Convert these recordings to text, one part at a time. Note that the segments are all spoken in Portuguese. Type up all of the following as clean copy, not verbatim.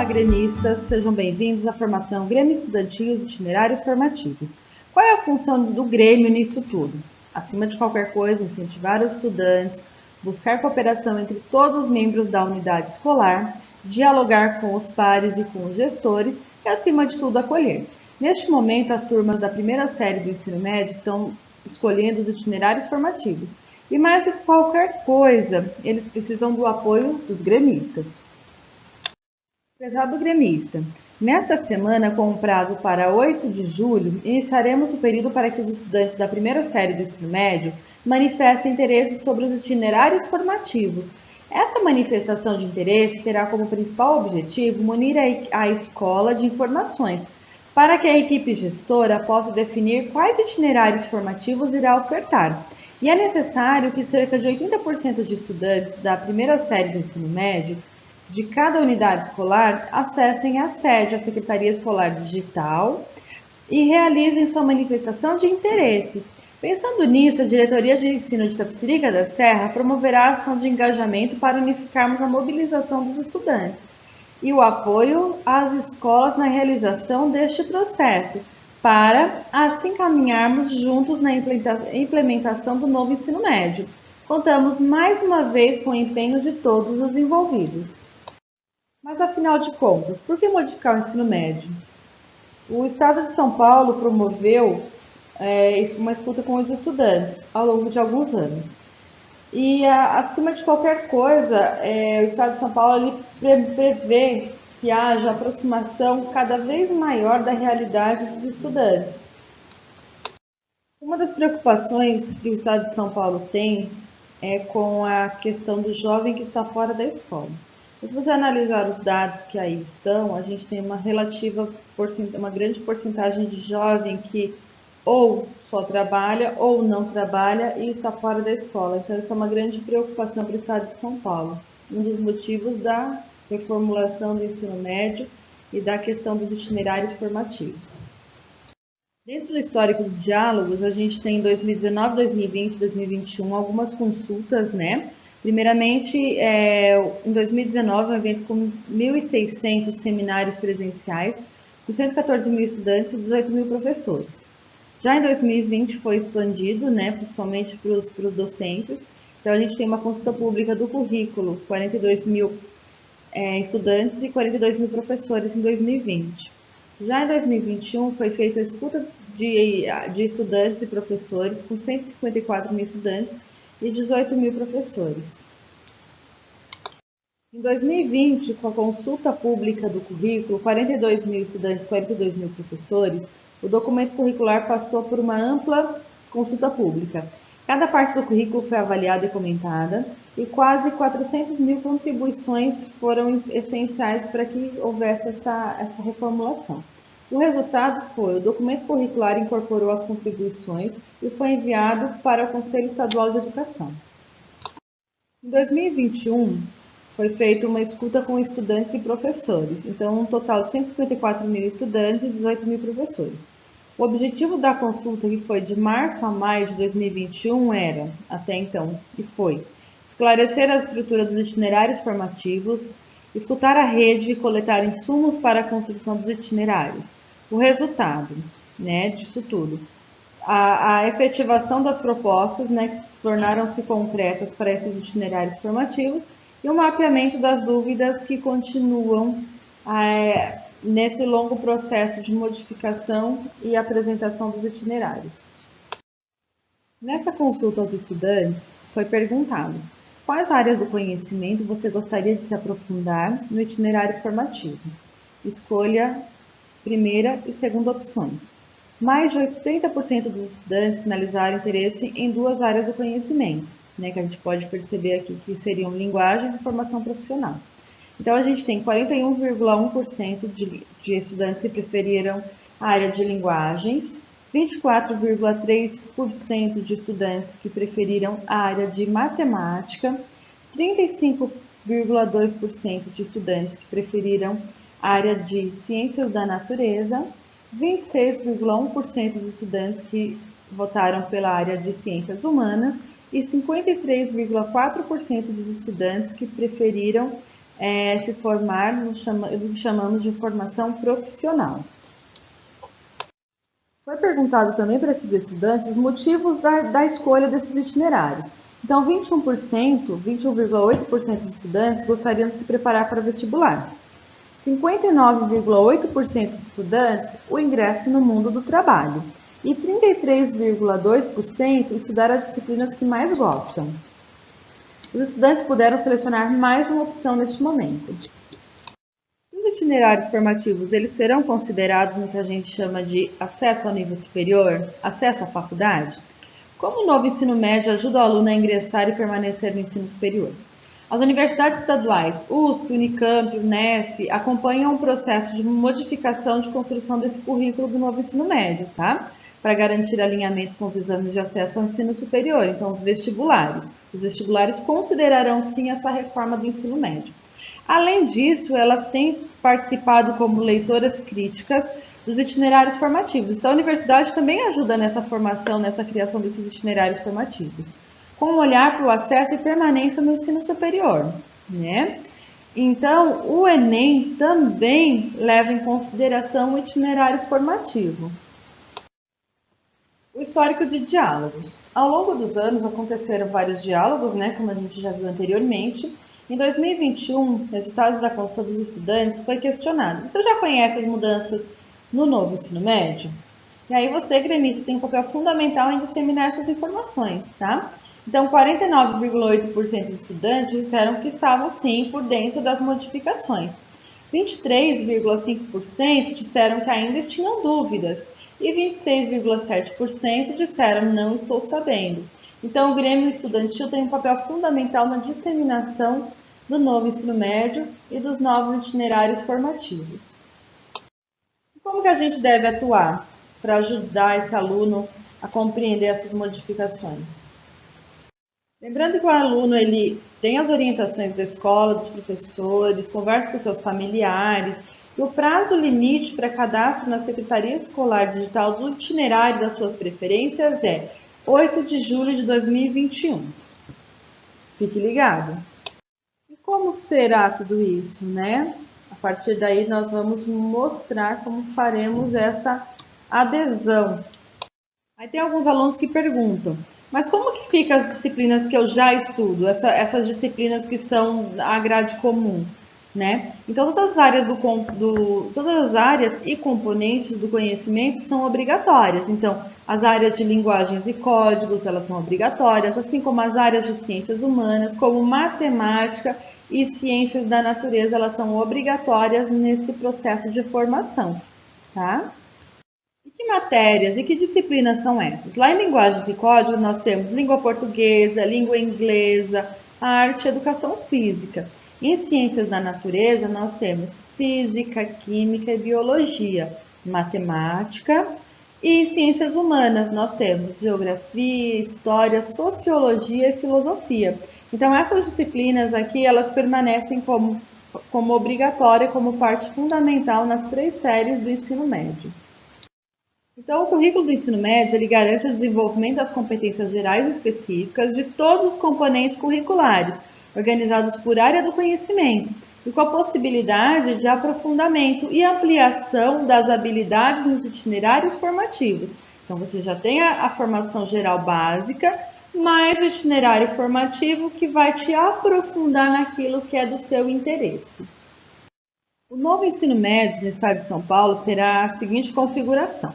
gremistas, sejam bem-vindos à formação Grêmio Estudantil e os Itinerários Formativos. Qual é a função do Grêmio nisso tudo? Acima de qualquer coisa, incentivar os estudantes, buscar cooperação entre todos os membros da unidade escolar, dialogar com os pares e com os gestores e, acima de tudo, acolher. Neste momento, as turmas da primeira série do ensino médio estão escolhendo os itinerários formativos. E mais do que qualquer coisa, eles precisam do apoio dos gremistas. Prezado gremista, nesta semana, com o prazo para 8 de julho, iniciaremos o período para que os estudantes da primeira série do ensino médio manifestem interesse sobre os itinerários formativos. Esta manifestação de interesse terá como principal objetivo munir a escola de informações, para que a equipe gestora possa definir quais itinerários formativos irá ofertar. E é necessário que cerca de 80% de estudantes da primeira série do ensino médio de cada unidade escolar acessem a sede, a Secretaria Escolar Digital, e realizem sua manifestação de interesse. Pensando nisso, a Diretoria de Ensino de Itapecerica da Serra promoverá ação de engajamento para unificarmos a mobilização dos estudantes e o apoio às escolas na realização deste processo, para assim caminharmos juntos na implementação do novo ensino médio. Contamos mais uma vez com o empenho de todos os envolvidos. Mas, afinal de contas, por que modificar o ensino médio? O Estado de São Paulo promoveu uma escuta com os estudantes ao longo de alguns anos. E, acima de qualquer coisa, o Estado de São Paulo prevê que haja aproximação cada vez maior da realidade dos estudantes. Uma das preocupações que o Estado de São Paulo tem é com a questão do jovem que está fora da escola. Se você analisar os dados que aí estão, a gente tem uma grande porcentagem de jovem que ou só trabalha ou não trabalha e está fora da escola. Então, isso é uma grande preocupação para o Estado de São Paulo. Um dos motivos da reformulação do ensino médio e da questão dos itinerários formativos. Dentro do histórico de diálogos, a gente tem em 2019, 2020 e 2021 algumas consultas, né? Primeiramente, em 2019, um evento com 1.600 seminários presenciais, com 114 mil estudantes e 18 mil professores. Já em 2020 foi expandido, né, principalmente para os docentes. Então, a gente tem uma consulta pública do currículo, 42 mil estudantes e 42 mil professores em 2020. Já em 2021, foi feita a escuta de estudantes e professores, com 154 mil estudantes e 18 mil professores. Em 2020, com a consulta pública do currículo, 42 mil estudantes e 42 mil professores, o documento curricular passou por uma ampla consulta pública. Cada parte do currículo foi avaliada e comentada, e quase 400 mil contribuições foram essenciais para que houvesse essa reformulação. O resultado foi: o documento curricular incorporou as contribuições e foi enviado para o Conselho Estadual de Educação. Em 2021, foi feita uma escuta com estudantes e professores, então um total de 154 mil estudantes e 18 mil professores. O objetivo da consulta, que foi de março a maio de 2021, era, até então, e foi esclarecer a estrutura dos itinerários formativos, escutar a rede e coletar insumos para a construção dos itinerários. O resultado, né, disso tudo, a efetivação das propostas, né, tornaram-se concretas para esses itinerários formativos e o mapeamento das dúvidas que continuam nesse longo processo de modificação e apresentação dos itinerários. Nessa consulta aos estudantes, foi perguntado: quais áreas do conhecimento você gostaria de se aprofundar no itinerário formativo? Escolha primeira e segunda opções. Mais de 80% dos estudantes sinalizaram interesse em duas áreas do conhecimento, né, que a gente pode perceber aqui que seriam linguagens e formação profissional. Então, a gente tem 41,1% de estudantes que preferiram a área de linguagens, 24,3% de estudantes que preferiram a área de matemática, 35,2% de estudantes que preferiram a área de ciências da natureza, 26,1% dos estudantes que votaram pela área de ciências humanas e 53,4% dos estudantes que preferiram se formar no que chamamos de formação profissional. Foi perguntado também para esses estudantes os motivos da escolha desses itinerários. Então, 21,8% dos estudantes gostariam de se preparar para o vestibular. 59,8% dos estudantes, o ingresso no mundo do trabalho. E 33,2% estudar as disciplinas que mais gostam. Os estudantes puderam selecionar mais uma opção neste momento. Os itinerários formativos, eles serão considerados no que a gente chama de acesso ao nível superior, acesso à faculdade? Como o novo ensino médio ajuda o aluno a ingressar e permanecer no ensino superior? As universidades estaduais, USP, Unicamp, Unesp, acompanham o processo de modificação de construção desse currículo do novo ensino médio, tá? Para garantir alinhamento com os exames de acesso ao ensino superior, então os vestibulares. Os vestibulares considerarão sim essa reforma do ensino médio. Além disso, elas têm participado como leitoras críticas dos itinerários formativos. Então, a universidade também ajuda nessa formação, nessa criação desses itinerários formativos, com um olhar para o acesso e permanência no ensino superior, né? Então, o Enem também leva em consideração o itinerário formativo. O histórico de diálogos. Ao longo dos anos aconteceram vários diálogos, né, como a gente já viu anteriormente. Em 2021, resultados da consulta dos estudantes foi questionado. Você já conhece as mudanças no novo ensino médio? E aí você, gremista, tem um papel fundamental em disseminar essas informações, tá? Então, 49,8% dos estudantes disseram que estavam sim por dentro das modificações. 23,5% disseram que ainda tinham dúvidas. E 26,7% disseram não estou sabendo. Então, o Grêmio Estudantil tem um papel fundamental na disseminação do novo ensino médio e dos novos itinerários formativos. Como que a gente deve atuar para ajudar esse aluno a compreender essas modificações? Lembrando que o aluno ele tem as orientações da escola, dos professores, conversa com seus familiares, e o prazo limite para cadastro na Secretaria Escolar Digital do itinerário das suas preferências é 8 de julho de 2021. Fique ligado. E como será tudo isso, né? A partir daí nós vamos mostrar como faremos essa adesão. Aí tem alguns alunos que perguntam, mas como que fica as disciplinas que eu já estudo, essas disciplinas que são a grade comum, né? Então todas as áreas e componentes do conhecimento são obrigatórias. Então as áreas de linguagens e códigos, elas são obrigatórias, assim como as áreas de ciências humanas, como matemática e ciências da natureza, elas são obrigatórias nesse processo de formação, tá? E que matérias e que disciplinas são essas? Lá em linguagens e código nós temos língua portuguesa, língua inglesa, arte e educação física. Em ciências da natureza nós temos física, química e biologia, matemática. E em ciências humanas nós temos geografia, história, sociologia e filosofia. Então essas disciplinas aqui, elas permanecem como obrigatória, como parte fundamental nas 3 séries do ensino médio. Então o currículo do ensino médio, ele garante o desenvolvimento das competências gerais específicas de todos os componentes curriculares, organizados por área do conhecimento, e com a possibilidade de aprofundamento e ampliação das habilidades nos itinerários formativos. Então você já tem a formação geral básica, mais o itinerário formativo que vai te aprofundar naquilo que é do seu interesse. O novo ensino médio no estado de São Paulo terá a seguinte configuração.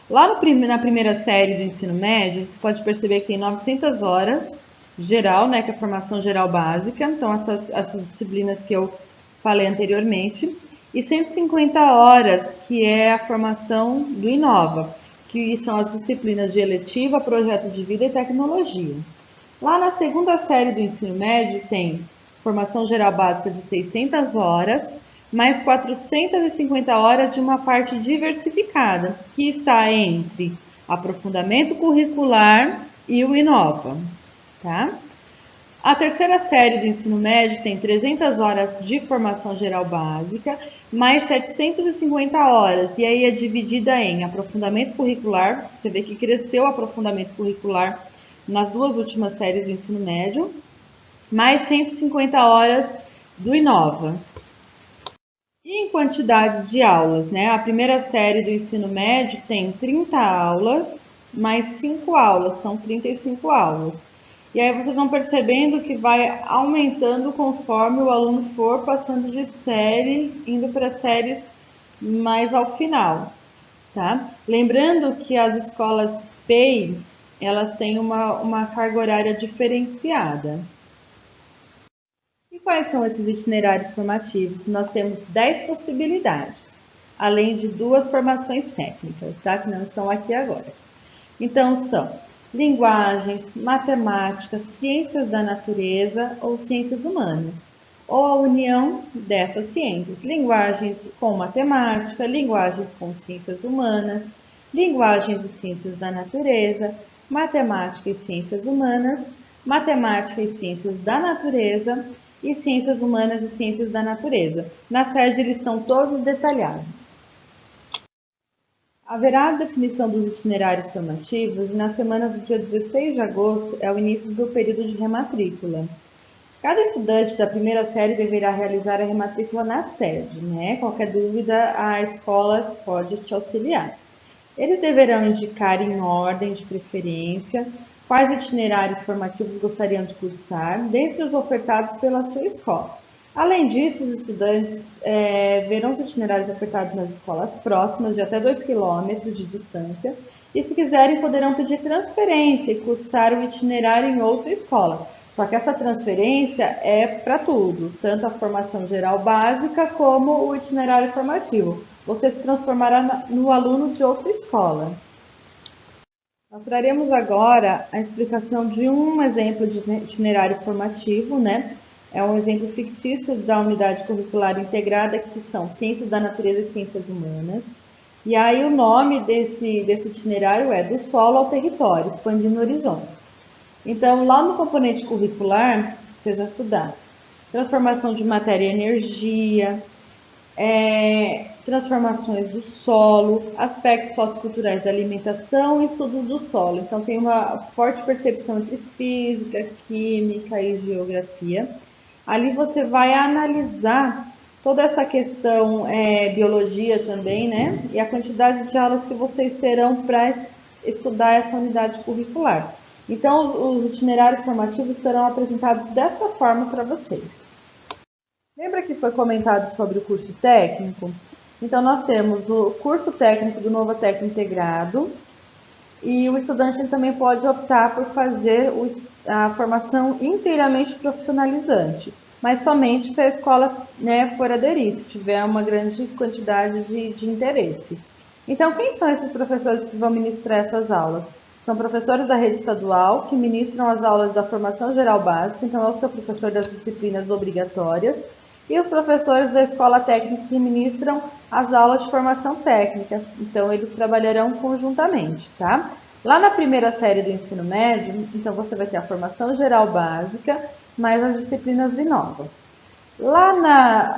Lá na primeira série do ensino médio, você pode perceber que tem 900 horas geral, né, que é a formação geral básica, então essas disciplinas que eu falei anteriormente, e 150 horas, que é a formação do Inova, que são as disciplinas de eletiva, projeto de vida e tecnologia. Lá na segunda série do ensino médio tem formação geral básica de 600 horas, mais 450 horas de uma parte diversificada, que está entre aprofundamento curricular e o Inova, tá? A terceira série do ensino médio tem 300 horas de formação geral básica, mais 750 horas, e aí é dividida em aprofundamento curricular, você vê que cresceu o aprofundamento curricular nas 2 últimas séries do ensino médio, mais 150 horas do Inova. E em quantidade de aulas, né? A primeira série do ensino médio tem 30 aulas, mais 5 aulas, são 35 aulas. E aí vocês vão percebendo que vai aumentando conforme o aluno for passando de série, indo para séries mais ao final, tá? Lembrando que as escolas PEI, elas têm uma carga horária diferenciada. E quais são esses itinerários formativos? Nós temos 10 possibilidades, além de 2 formações técnicas, tá? Que não estão aqui agora. Então, são linguagens, matemática, ciências da natureza ou ciências humanas, ou a união dessas ciências, linguagens com matemática, linguagens com ciências humanas, linguagens e ciências da natureza, matemática e ciências humanas, matemática e ciências da natureza e ciências humanas e ciências da natureza. Na sede eles estão todos detalhados. Haverá a definição dos itinerários formativos e na semana do dia 16 de agosto é o início do período de rematrícula. Cada estudante da primeira série deverá realizar a rematrícula na sede, né? Qualquer dúvida, a escola pode te auxiliar. Eles deverão indicar em ordem de preferência quais itinerários formativos gostariam de cursar, dentre os ofertados pela sua escola. Além disso, os estudantes verão os itinerários ofertados nas escolas próximas, de até 2 km de distância, e se quiserem poderão pedir transferência e cursar o itinerário em outra escola. Só que essa transferência é para tudo, tanto a formação geral básica como o itinerário formativo. Você se transformará no aluno de outra escola. Nós traremos agora a explicação de um exemplo de itinerário formativo, né? É um exemplo fictício da unidade curricular integrada, que são Ciências da Natureza e Ciências Humanas. E aí o nome desse itinerário é Do Solo ao Território, expandindo horizontes. Então, lá no componente curricular, vocês vão estudar transformação de matéria e energia, transformações do solo, aspectos socioculturais da alimentação e estudos do solo. Então, tem uma forte percepção entre física, química e geografia. Ali você vai analisar toda essa questão biologia também, né? E a quantidade de aulas que vocês terão para estudar essa unidade curricular. Então, os itinerários formativos serão apresentados dessa forma para vocês. Lembra que foi comentado sobre o curso técnico? Então, nós temos o curso técnico do Novatec Integrado e o estudante também pode optar por fazer a formação inteiramente profissionalizante, mas somente se a escola for aderir, se tiver uma grande quantidade de interesse. Então, quem são esses professores que vão ministrar essas aulas? São professores da rede estadual que ministram as aulas da formação geral básica, então é o seu professor das disciplinas obrigatórias, e os professores da escola técnica que ministram as aulas de formação técnica, então eles trabalharão conjuntamente, tá? Lá na primeira série do ensino médio, então você vai ter a formação geral básica, mais as disciplinas do Inova. Lá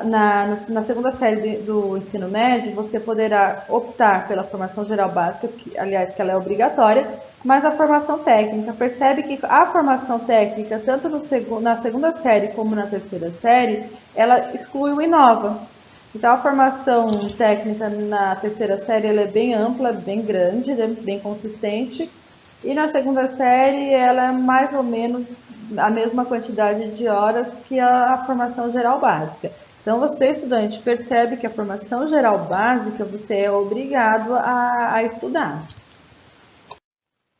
na segunda série do ensino médio, você poderá optar pela formação geral básica, que ela é obrigatória, mas a formação técnica. Percebe que a formação técnica, tanto na segunda série como na terceira série, ela exclui o Inova. Então, a formação técnica na terceira série ela é bem ampla, bem grande, bem consistente, e na segunda série ela é mais ou menos a mesma quantidade de horas que a formação geral básica. Então, você, estudante, percebe que a formação geral básica você é obrigado a estudar.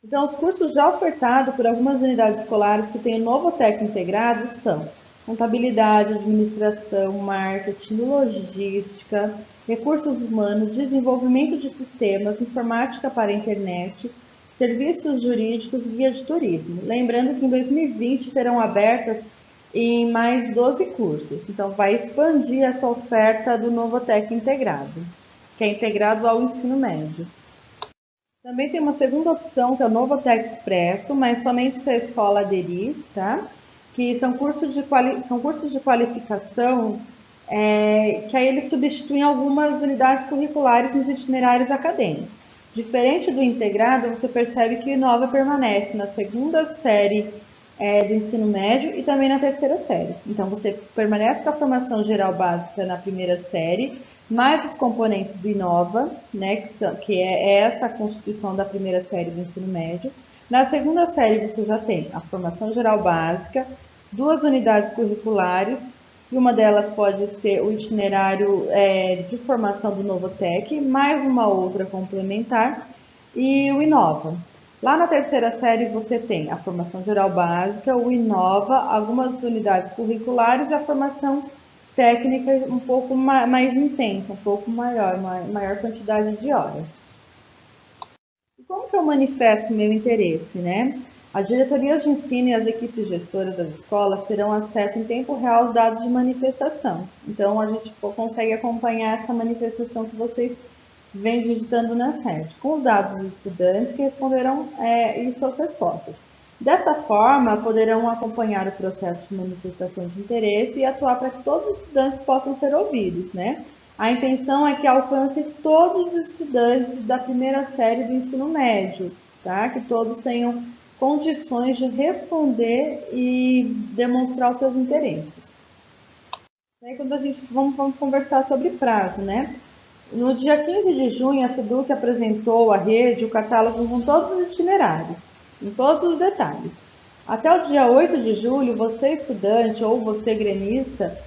Então, os cursos já ofertados por algumas unidades escolares que têm o Novatec integrado são contabilidade, administração, marketing, logística, recursos humanos, desenvolvimento de sistemas, informática para a internet, serviços jurídicos e guia de turismo. Lembrando que em 2020 serão abertas em mais 12 cursos. Então, vai expandir essa oferta do Novatec integrado, que é integrado ao ensino médio. Também tem uma segunda opção, que é o Novatec Expresso, mas somente se a escola aderir, tá? Que são cursos de qualificação que aí eles substituem algumas unidades curriculares nos itinerários acadêmicos. Diferente do integrado, você percebe que o Inova permanece na segunda série do ensino médio e também na terceira série. Então, você permanece com a formação geral básica na primeira série, mais os componentes do Inova, né, que é essa constituição da primeira série do ensino médio. Na segunda série, você já tem a formação geral básica, 2 unidades curriculares, e uma delas pode ser o itinerário de formação do Novotec, mais uma outra complementar, e o Inova. Lá na terceira série você tem a formação geral básica, o Inova, algumas unidades curriculares e a formação técnica um pouco mais intensa, um pouco maior quantidade de horas. E como que eu manifesto meu interesse, né? As diretorias de ensino e as equipes gestoras das escolas terão acesso em tempo real aos dados de manifestação. Então, a gente consegue acompanhar essa manifestação que vocês vêm digitando na sede, com os dados dos estudantes que responderão e suas respostas. Dessa forma, poderão acompanhar o processo de manifestação de interesse e atuar para que todos os estudantes possam ser ouvidos, né? A intenção é que alcance todos os estudantes da primeira série do ensino médio, tá? Que todos tenham condições de responder e demonstrar os seus interesses. Aí, quando vamos conversar sobre prazo, né? No dia 15 de junho, a SEDUC apresentou à rede o catálogo com todos os itinerários, em todos os detalhes. Até o dia 8 de julho, você estudante ou você gremista,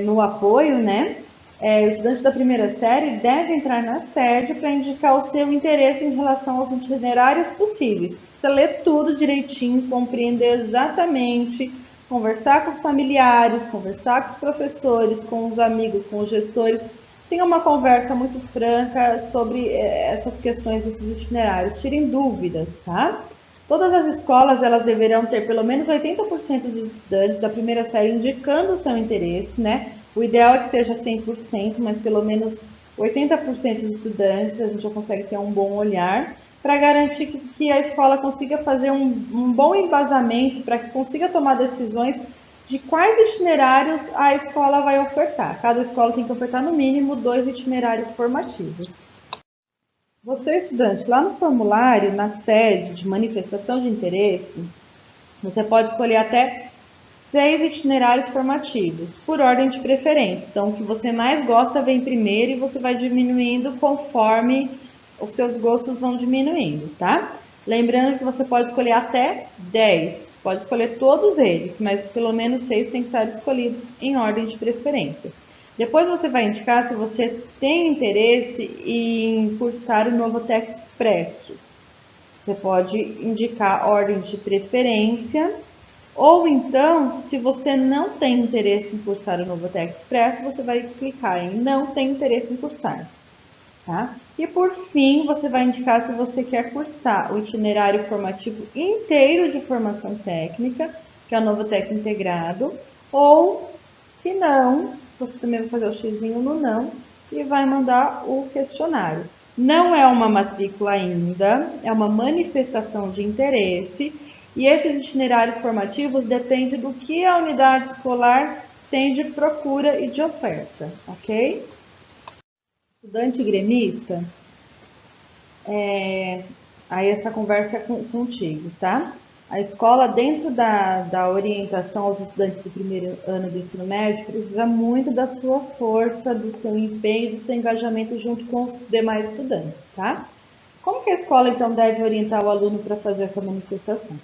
no apoio, né? O estudante da primeira série deve entrar na sede para indicar o seu interesse em relação aos itinerários possíveis. Você lê tudo direitinho, compreender exatamente, conversar com os familiares, conversar com os professores, com os amigos, com os gestores. Tenha uma conversa muito franca sobre essas questões, esses itinerários. Tirem dúvidas, tá? Todas as escolas elas deverão ter pelo menos 80% dos estudantes da primeira série indicando o seu interesse, né? O ideal é que seja 100%, mas pelo menos 80% dos estudantes, a gente já consegue ter um bom olhar, para garantir que a escola consiga fazer um bom embasamento, para que consiga tomar decisões de quais itinerários a escola vai ofertar. Cada escola tem que ofertar no mínimo 2 itinerários formativos. Você, estudante, lá no formulário, na sede de manifestação de interesse, você pode escolher até 6 itinerários formativos, por ordem de preferência. Então, o que você mais gosta vem primeiro e você vai diminuindo conforme os seus gostos vão diminuindo, tá? Lembrando que você pode escolher até 10, pode escolher todos eles, mas pelo menos 6 tem que estar escolhidos em ordem de preferência. Depois você vai indicar se você tem interesse em cursar o Novotec Expresso. Você pode indicar ordem de preferência, ou então, se você não tem interesse em cursar o Novotec Expresso, você vai clicar em não tem interesse em cursar. Tá? E por fim, você vai indicar se você quer cursar o itinerário formativo inteiro de formação técnica, que é o Novotec Integrado, ou se não, você também vai fazer o xizinho no não e vai mandar o questionário. Não é uma matrícula ainda, é uma manifestação de interesse, e esses itinerários formativos dependem do que a unidade escolar tem de procura e de oferta, ok? Estudante gremista, aí essa conversa é contigo, tá? A escola, dentro da orientação aos estudantes do primeiro ano do ensino médio, precisa muito da sua força, do seu empenho, do seu engajamento junto com os demais estudantes, tá? Como que a escola, então, deve orientar o aluno para fazer essa manifestação?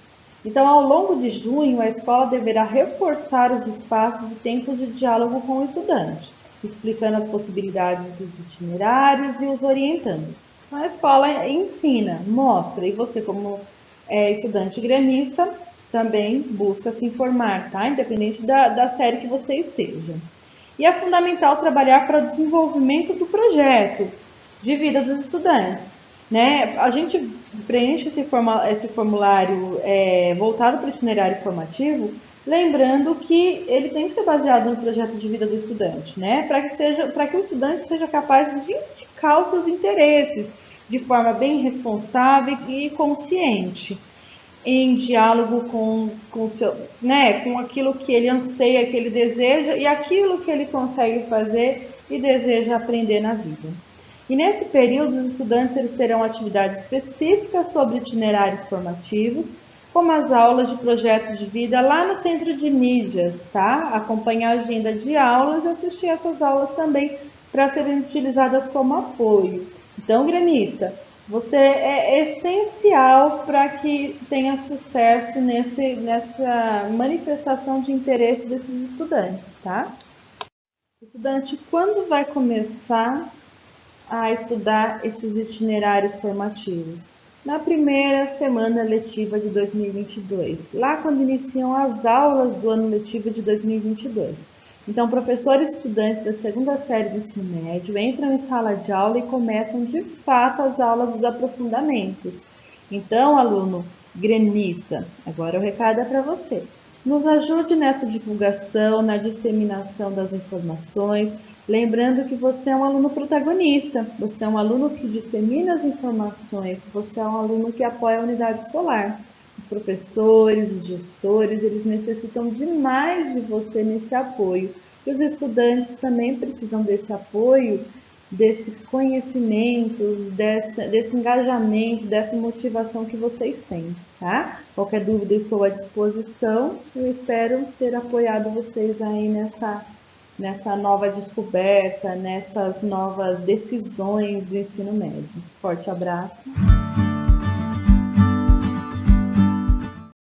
Então, ao longo de junho, a escola deverá reforçar os espaços e tempos de diálogo com o estudante, explicando as possibilidades dos itinerários e os orientando. Então, a escola ensina, mostra, e você, como estudante gremista, também busca se informar, tá? Independente da série que você esteja. E é fundamental trabalhar para o desenvolvimento do projeto de vida dos estudantes, né? A gente preenche esse formulário voltado para o itinerário formativo, lembrando que ele tem que ser baseado no projeto de vida do estudante, né? Para que o estudante seja capaz de indicar os seus interesses de forma bem responsável e consciente, em diálogo com aquilo que ele anseia, que ele deseja e aquilo que ele consegue fazer e deseja aprender na vida. E nesse período, os estudantes eles terão atividades específicas sobre itinerários formativos, como as aulas de projeto de vida lá no Centro de Mídias, tá? Acompanhar a agenda de aulas e assistir essas aulas também para serem utilizadas como apoio. Então, gremista, você é essencial para que tenha sucesso nessa manifestação de interesse desses estudantes, tá? Estudante, quando vai começar a estudar esses itinerários formativos? Na primeira semana letiva de 2022, lá quando iniciam as aulas do ano letivo de 2022. Então, professores e estudantes da segunda série do ensino médio entram em sala de aula e começam de fato as aulas dos aprofundamentos. Então, aluno gremista, agora o recado é para você. Nos ajude nessa divulgação, na disseminação das informações, lembrando que você é um aluno protagonista, você é um aluno que dissemina as informações, você é um aluno que apoia a unidade escolar. Os professores, os gestores, eles necessitam demais de você nesse apoio. E os estudantes também precisam desse apoio, desses conhecimentos, desse engajamento, dessa motivação que vocês têm, tá? Qualquer dúvida, estou à disposição. Eu espero ter apoiado vocês aí nessa nova descoberta, nessas novas decisões do ensino médio. Forte abraço.